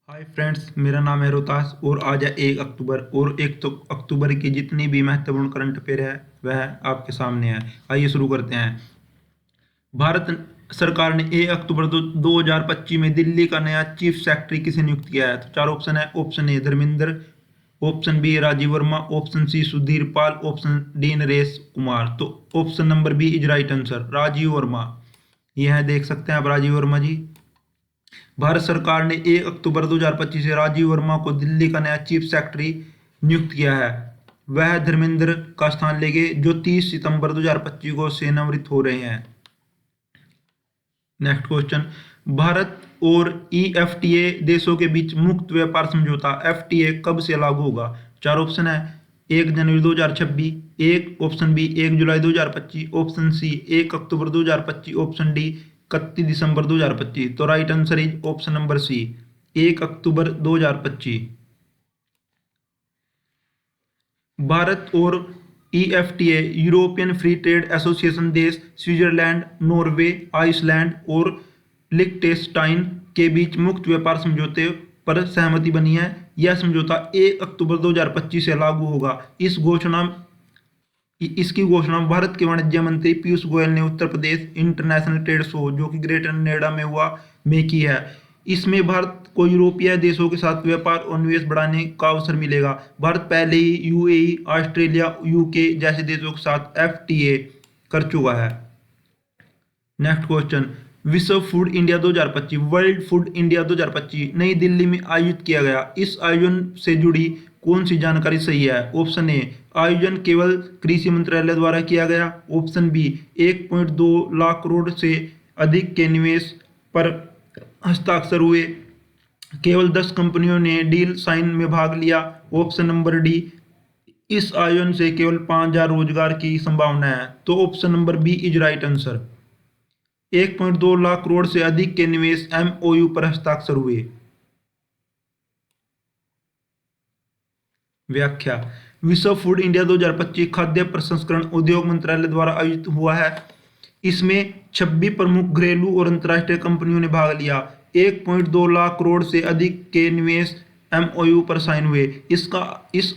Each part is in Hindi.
हाय फ्रेंड्स, मेरा नाम है रोहतास और आज है 1 अक्टूबर और 1 अक्टूबर की जितनी भी महत्वपूर्ण करंट अफेयर है वह आपके सामने है। आइए शुरू करते हैं। भारत सरकार ने 1 अक्टूबर 2025 में दिल्ली का नया चीफ सेक्रेटरी किसे नियुक्त किया है? तो चार ऑप्शन है। Option A Dharmendra, option B Rajiv Verma, option C Sudhir Pal, option D Naresh Kumar. तो option number B is right answer, Rajiv Verma. यह है, देख सकते हैं आप, राजीव वर्मा जी। भारत सरकार ने 1 अक्टूबर 2025 से राजीव वर्मा को दिल्ली का नया चीफ सेक्रेटरी नियुक्त किया है। वह धर्मेंद्र का स्थान लेंगे जो 30 सितंबर 2025 को सेवानिवृत्त हो रहे हैं। Next question. भारत और ईएफटीए देशों के बीच मुक्त व्यापार समझौता एफटीए कब से लागू होगा? चार ऑप्शन है। 1 जनवरी 2026, एक ऑप्शन बी 1 जुलाई 2025, ऑप्शन सी 1 अक्टूबर 2025, ऑप्शन डी 31 दिसंबर 2025। तो right answer is option number C, 1 अक्टूबर 2025। भारत और EFTA European Free Trade Association देश स्विट्जरलैंड, नॉर्वे, आइसलैंड और लिechtenstein के बीच मुक्त व्यापार समझौते पर सहमति बनी है। यह समझौता 1 अक्टूबर 2025 से लागू होगा। इसकी घोषणा भारत के वाणिज्य मंत्री पीयूष गोयल ने Uttar Pradesh international trade show जो कि ग्रेटर नोएडा में हुआ में की है। इसमें भारत को यूरोपीय देशों के साथ व्यापार और निवेश बढ़ाने का अवसर मिलेगा। भारत पहले ही यूएई, ऑस्ट्रेलिया, यूके जैसे देशों के साथ एफटीए कर चुका है। Next question. विश्व food India 2025, world food India 2025 New Delhi में आयोजित किया गया। इस आयोजन से जुड़ी कौन सी जानकारी सही है? ऑप्शन ए, आयोजन केवल कृषि मंत्रालय द्वारा किया गया। ऑप्शन बी, 1.2 लाख करोड़ से अधिक के निवेश पर हस्ताक्षर हुए, केवल 10 कंपनियों ने डील साइन में भाग लिया। ऑप्शन नंबर डी, इस आयोजन से केवल 5,000 रोजगार की संभावना है। तो option number B is right answer, 1.2 lakh crore से अधिक के निवेश एमओयू पर हस्ताक्षर हुए। व्याख्या। विश्व फूड इंडिया 2025 खाद्य प्रसंस्करण उद्योग मंत्रालय द्वारा आयोजित हुआ है। इसमें 26 प्रमुख घरेलू और अंतर्राष्ट्रीय कंपनियों ने भाग लिया। 1.2 लाख करोड़ से अधिक के निवेश एमओयू पर साइन हुए। इस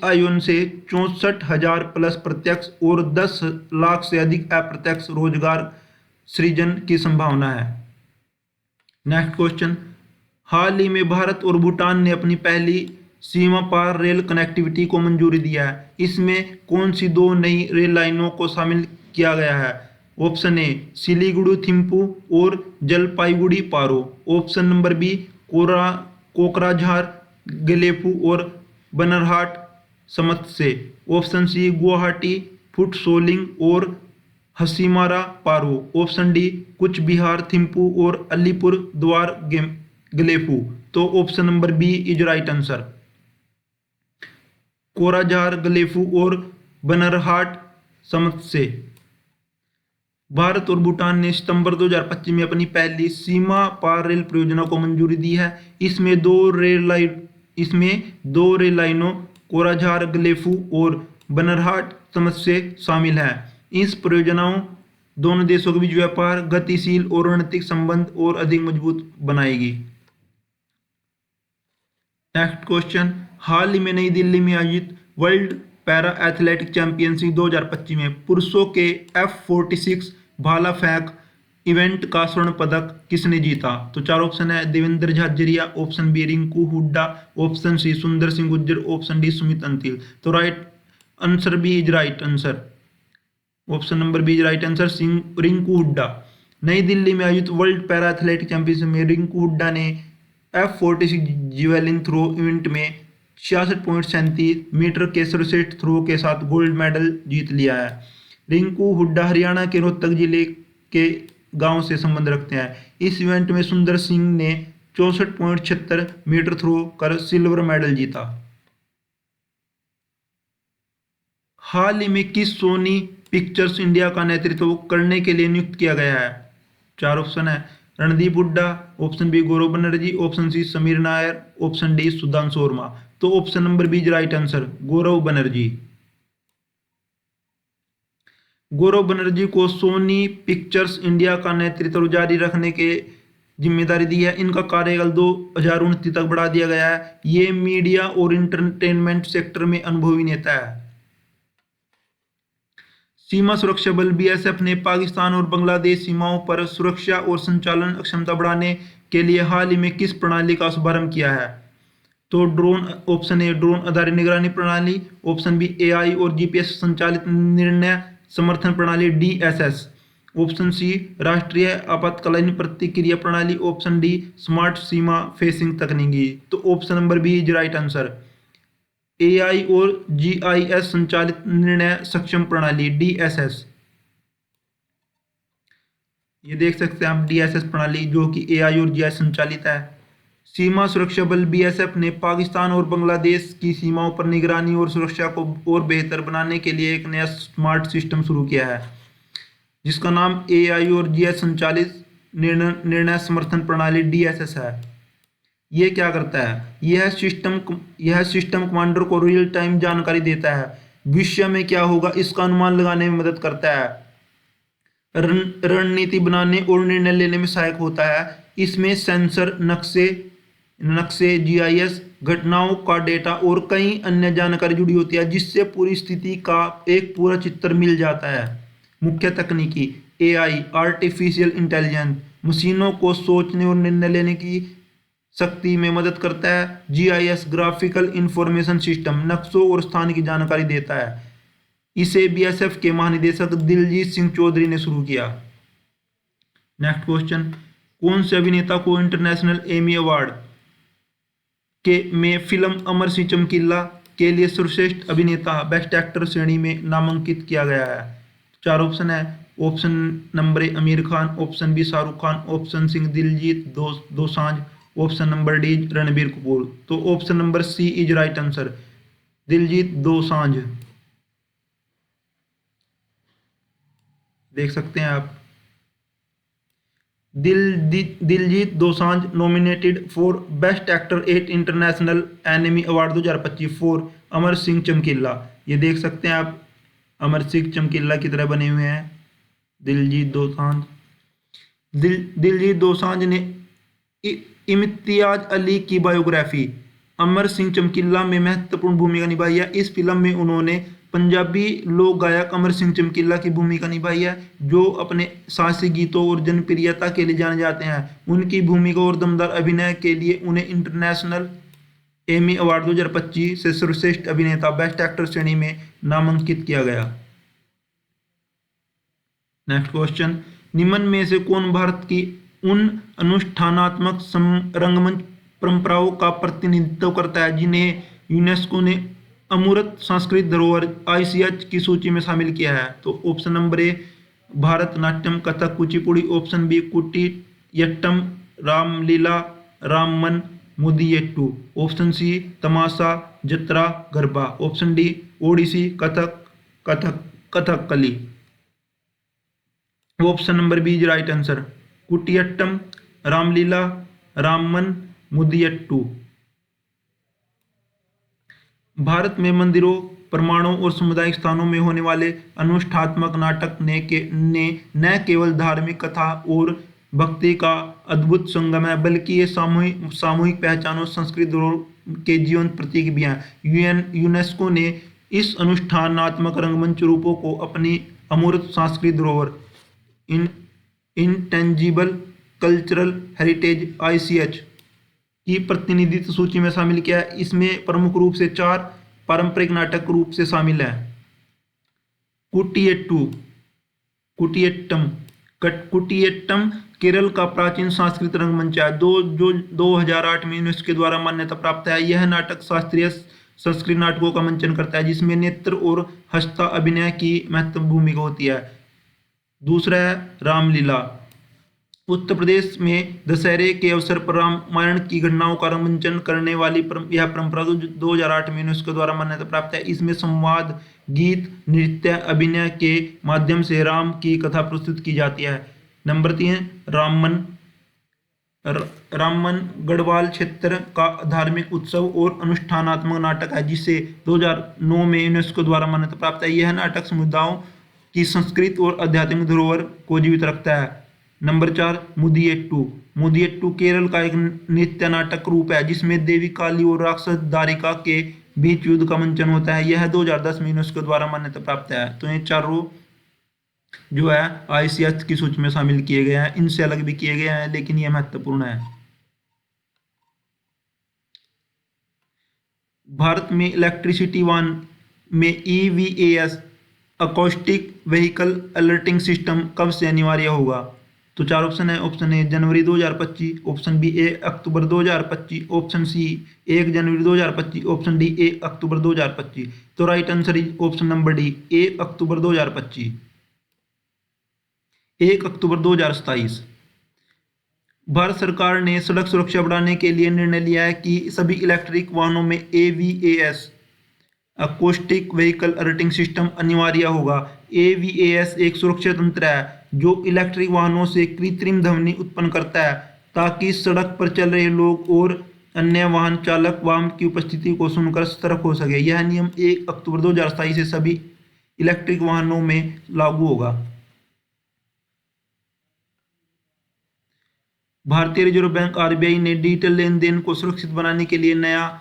आयोजन से 64,000 प्लस प्रत्यक्ष और 10 लाख से अधिक अप्रत्यक्ष रोजगार सृजन की संभावना है। Next question. हाल ही में भारत और भूटान ने अपनी पहली सीमा पार रेल कनेक्टिविटी को मंजूरी दिया है। इसमें कौन सी दो नई रेल लाइनों को शामिल किया गया है? ऑप्शन ए, सिलीगुड़ी थिम्पू और जलपाईगुड़ी पारो। ऑप्शन नंबर बी, कोकराझार गलेपू और बनरहाट समत्से। ऑप्शन सी, गुवाहाटी फुटसोलिंग और हसीमारा पारो। ऑप्शन डी, कुछ बिहार थिम्पू और अलीपुर द्वार गलेपू। तो option number B is right answer, Kokrajhar Gelephu और बनरहाट समत्से। भारत और भूटान ने सितंबर 2025 में अपनी पहली सीमा पार रेल परियोजना को मंजूरी दी है। इसमें दो रेल लाइनों कोराझार गलेफू और बनरहाट समत्से शामिल हैं। इस परियोजनाओं दोनों देशों के बीच व्यापार, गतिशील और रणनीतिक संबंध और अधिक मजबूत बनाएगी। Next question. हाल ही में नई दिल्ली में आयोजित वर्ल्ड पैरा एथलेटिक चैंपियनशिप 2025 में पुरुषों के F46 भाला फेंक इवेंट का स्वर्ण पदक किसने जीता? तो चार ऑप्शन है। Devendra Jhajharia, option B Rinku Hooda, option C Sundar Singh Gurjar, option D Sumit Antil. तो right answer B is right answer, option number B is right answer, Rinku Hooda. New Delhi में आयोजित वर्ल्ड पैरा एथलेटिक चैंपियनशिप में रिंकू हुड्डा ने F46 जिवेलिन थ्रो इवेंट में 66.37 मीटर के सर्वश्रेष्ठ थ्रो के साथ गोल्ड मेडल जीत लिया है। रिंकू हुड्डा हरियाणा के रोहतक जिले के गांव से संबंध रखते हैं। इस इवेंट में सुंदर सिंह ने 64.76 मीटर थ्रो कर सिल्वर मेडल जीता। हाल ही में किस सोनी पिक्चर्स इंडिया का नेतृत्व करने के लिए नियुक्त किया गया है? चार ऑप्शन है। Randeep Hooda, option B Gaurav Banerjee, option C Sameer Nair, option D Sudhanshu Verma. तो option number B right answer, Gaurav Banerjee. Gaurav Banerjee को सोनी पिक्चर्स इंडिया का नेतृत्व जारी रखने के जिम्मेदारी दी है। इनका कार्यकाल 2029 तक बढ़ा दिया गया है। ये मीडिया और इंटरटेनमेंट सेक्टर में अनुभवी नेता है। सीमा सुरक्षा बल बीएसएफ ने पाकिस्तान और बांग्लादेश सीमाओं पर सुरक्षा और संचालन क्षमता बढ़ाने के लिए हाल ही में किस प्रणाली का शुभारंभ किया है? तो ड्रोन, ऑप्शन ए ड्रोन आधारित निगरानी प्रणाली, ऑप्शन बी एआई और जीपीएस संचालित निर्णय समर्थन प्रणाली डीएसएस, ऑप्शन सी राष्ट्रीय आपातकालीन प्रतिक्रिया प्रणाली, ऑप्शन डी स्मार्ट सीमा फेसिंग तकनीकी। तो option number B is right answer, AI और जीआईएस संचालित निर्णय सक्षम प्रणाली डीएसएस। ये देख सकते हैं आप डीएसएस प्रणाली जो कि एआई और जीआईएस संचालित है। सीमा सुरक्षा बल बीएसएफ ने पाकिस्तान और बांग्लादेश की सीमाओं पर निगरानी और सुरक्षा को और बेहतर बनाने के लिए एक नया स्मार्ट सिस्टम शुरू किया है जिसका नाम एआई और जीआईएस संचालित निर्णय समर्थन प्रणाली डीएसएस है। ये क्या करता है? यह सिस्टम कमांडर को रियल टाइम जानकारी देता है, भविष्य में क्या होगा इसका अनुमान लगाने में मदद करता है, रणनीति बनाने और निर्णय लेने में सहायक होता है। इसमें सेंसर, नक्शे, जीआईएस, घटनाओं का डेटा और कई अन्य जानकारी जुड़ी होती है जिससे पूरी स्थिति का एक पूरा चित्र मिल जाता है। मुख्य तकनीकी एआई आर्टिफिशियल इंटेलिजेंस मशीनों को सोचने और निर्णय लेने की शक्ति में मदद करता है। जीआईएस ग्राफिकल इंफॉर्मेशन सिस्टम नक्शों और स्थान की जानकारी देता है। इसे बीएसएफ के महानिदेशक दिलजीत सिंह चौधरी ने शुरू किया। नेक्स्ट क्वेश्चन, कौन से अभिनेता को इंटरनेशनल एमी अवार्ड के में फिल्म अमर सिंह चमकीला के लिए सर्वश्रेष्ठ अभिनेता बेस्ट एक्टर श्रेणी में नामांकित किया गया है? चार ऑप्शन है। Option number A Aamir Khan, option B Shahrukh Khan, option C Diljit Dosanjh, option number D Ranbir Kapoor. तो option number C is right answer, Diljit Dosanjh. देख सकते हैं आप, Diljit Dosanjh nominated for best actor at international Emmy award 2025 for Amar Singh Chamkila. ये देख सकते हैं आप, अमर सिंह चमकीला की तरह बने हुए हैं दिलजीत दोसांझ। दिलजीत दोसांझ ने इम्तियाज अली की बायोग्राफी अमर सिंह चमकीला में महत्वपूर्ण भूमिका निभाई है। इस फिल्म में उन्होंने पंजाबी लोक गायक अमर सिंह चमकीला की भूमिका निभाई है जो अपने साहसी गीतों और जनप्रियता के लिए जाने जाते हैं। उनकी भूमिका और दमदार अभिनय के लिए उन्हें इंटरनेशनल एमी अवार्ड 2025 से सर्वश्रेष्ठ अभिनेता बेस्ट एक्टर श्रेणी में नामांकित किया गया। नेक्स्ट क्वेश्चन, निम्न में से कौन भारत की उन अनुष्ठानात्मक रंगमंच परंपराओं का प्रतिनिधित्व करता है जिन्हें यूनेस्को ने अमूर्त सांस्कृतिक धरोहर आईसीएच की सूची में शामिल किया है? तो option number A Bharatanatyam, Kathak, Kuchipudi, option B Koodiyattam, Ramlila, Ramman, Mudiyettu, option C Tamasha, Jatra, Garba, option D Odissi, Kathakali. Option number B is right answer, Koodiyattam, Ramlila, Ramman, Mudiyettu. Bharat में मंदिरों, प्रमाणों और सामुदायिक स्थानों में होने वाले अनुष्ठात्मक नाटक ने न केवल धार्मिक कथा और भक्ति का अद्भुत संगम है बल्कि ये सामूहिक पहचान और संस्कृति धरोहर के जीवंत प्रतीक भी हैं। यूनेस्को ने इस अनुष्ठानात्मक रंगमंच रूपों को अपनी अमूर्त सांस्कृतिक धरोहर इंटेंजिबल कल्चरल हेरिटेज आईसीएच की प्रतिनिधित्व सूची में शामिल किया है। इसमें प्रमुख रूप से 4 पारंपरिक नाटक रूप से शामिल हैं। कुटियट्टम केरल का प्राचीन सांस्कृतिक रंगमंच है जो 2008 में यूनेस्को के द्वारा मान्यता प्राप्त है। यह नाटक शास्त्रीय संस्कृत नाटकों का मंचन करता है जिसमें नेत्र और हस्त अभिनय की महत्वपूर्ण भूमिका होती है। दूसरा है रामलीला। उत्तर प्रदेश में दशहरे के अवसर पर रामायण की घटनाओं का रंगमंचन करने वाली यह परंपरा 2008 में यूनेस्को द्वारा मान्यता प्राप्त है। इसमें संवाद, गीत, नृत्य, अभिनय के माध्यम से राम की कथा प्रस्तुत की जाती है। नंबर 3 राममन गढ़वाल क्षेत्र का धार्मिक उत्सव और अनुष्ठानात्मक नाटक है जिसे 2009 में यूनेस्को द्वारा मान्यता प्राप्त है। यह नाटक समुदायों की संस्कृति और आध्यात्मिक धरोहर को जीवित रखता है। नंबर 4 मुदियट्टू। मुदियट्टू केरल का एक नृत्य नाटक रूप है जिसमें देवी काली और राक्षस दारिका के बीच युद्ध का मंचन होता है। यह 2010 में यूनेस्को द्वारा मान्यता प्राप्त है। तो ये चारों जो है आईसीएस की सूची में शामिल किए गए हैं, इनसे अलग भी किए गए हैं लेकिन यह महत्वपूर्ण है। भारत में इलेक्ट्रिसिटी वाहन में ईवीएएस अकॉस्टिक व्हीकल अलर्टिंग सिस्टम कब से अनिवार्य होगा? तो 4 ऑप्शन है। ऑप्शन ए जनवरी 2025, ऑप्शन बी 1 अक्टूबर 2025, ऑप्शन सी 1 जनवरी 2025, ऑप्शन डी 1 अक्टूबर 2025। तो right answer is option number D 1 अक्टूबर 2025, 1 अक्टूबर 2027। भारत सरकार ने सड़क सुरक्षा बढ़ाने के लिए निर्णय लिया है कि सभी इलेक्ट्रिक वाहनों में एवीएएस अकोस्टिक व्हीकल अलर्टिंग सिस्टम अनिवार्य होगा। एवीएएस एक सुरक्षा तंत्र है जो इलेक्ट्रिक वाहनों से कृत्रिम ध्वनि उत्पन्न करता है ताकि सड़क पर चल रहे लोग और अन्य वाहन चालक वाहन की उपस्थिति को सुनकर सतर्क हो सके। यह नियम 1 अक्टूबर 2027 से सभी इलेक्ट्रिक वाहनों में लागू होगा। भारतीय रिजर्व बैंक आरबीआई ने डिजिटल लेन देन को सुरक्षित बनाने के लिए नया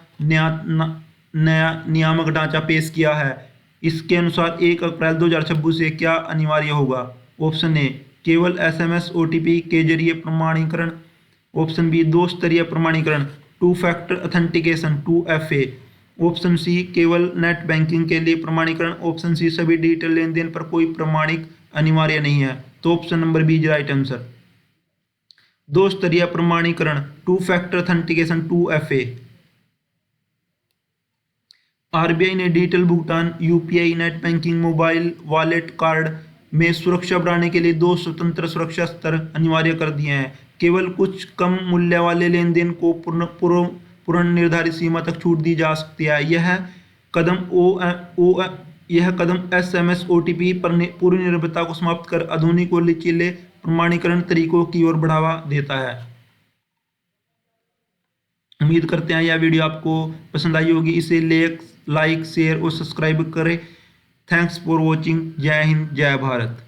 नियामक ढांचा पेश किया है। इसके अनुसार 1 अप्रैल 2026 से क्या अनिवार्य होगा? ऑप्शन ए केवल एसएमएस ओटीपी के जरिए प्रमाणीकरण, ऑप्शन बी 2 स्तरीय प्रमाणीकरण 2 factor authentication 2FA, option C केवल नेट बैंकिंग के लिए प्रमाणीकरण, ऑप्शन सी सभी डिजिटल लेन देन पर कोई प्रमाणिक अनिवार्य नहीं है। तो option number B is right answer, 2 स्तरीय प्रमाणीकरण 2 फैक्टर अथेंटिकेशन 2FA। आरबीआई ने डिजिटल भुगतान UPI, net banking, mobile wallet, card में सुरक्षा बढ़ाने के लिए 2 स्वतंत्र सुरक्षा स्तर अनिवार्य कर दिए हैं। केवल कुछ कम मूल्य वाले लेन देन को पूर्ण निर्धारित सीमा तक छूट दी जा सकती है। यह कदम एसएमएस ओटीपी पर पूरी निर्भरता को समाप्त कर आधुनिक और लचीले प्रमाणीकरण तरीकों की ओर बढ़ावा देता है। उम्मीद करते हैं यह वीडियो आपको पसंद आई होगी। इसे लाइक शेयर और सब्सक्राइब करें। Thanks for watching. जय हिंद, जय भारत।